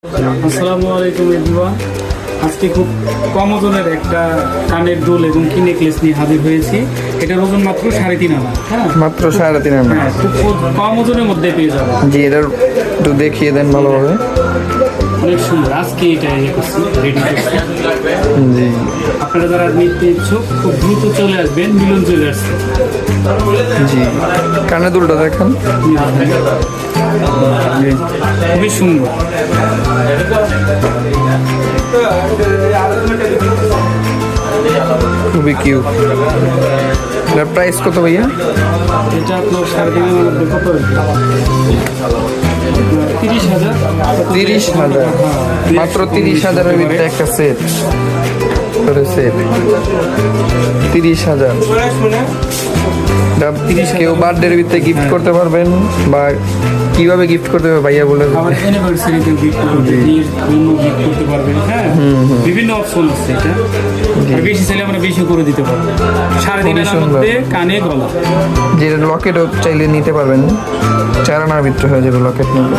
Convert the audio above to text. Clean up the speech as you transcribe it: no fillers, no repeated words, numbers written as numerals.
আসসালামু আলাইকুম এভরিওয়ান। আজকে খুব কম ওজনের একটা কানের দুল এবং কি নেকলেস নিয়ে হাজির হয়েছি। এটার ওজন মাত্র 3.5 আনা। হ্যাঁ, মাত্র 3.5 আনা। হ্যাঁ, খুব কম ওজনের মধ্যে পেয়ে যাবো। জি, এটার একটু দেখিয়ে দেন ভালোভাবে। অনেক সুন্দর। আজকে এটা রেডি করছি। জি, আপনারা যারা নিতে ইচ্ছুক খুব দ্রুত চলে আসবেন, মিলন চলে আসছে। জি, কানের দুলটা দেখেন। খুবই সুন্দর। খুবই কিউট। এটার প্রাইস কত ভাইয়া? এটা আপনার 3.5 আনার মধ্যে কত আসবে? 30,000। 30,000। মাত্র 30,000-এর ভিতরে একটা সেট। সেট 30,000। কেউ বার্থডের ভিতরে গিফট করতে পারবেন বা কিভাবে গিফট করতে হবে ভাইয়া বলে দেন। আবার অ্যানিভার্সারিতে গিফট করতে বিয়ের জন্য গিফট করতে পারবেন। হ্যাঁ, বিভিন্ন অপশন আছে এটা। আর বেশি চাইলে আমরা বেশি করে দিতে পারবো। 3.5 আনার মধ্যে কানে গলা। যে লকেটও চাইলে নিতে পারবেন, 4 আনার ভিতরে হয়ে যাবে লকেট নিলে।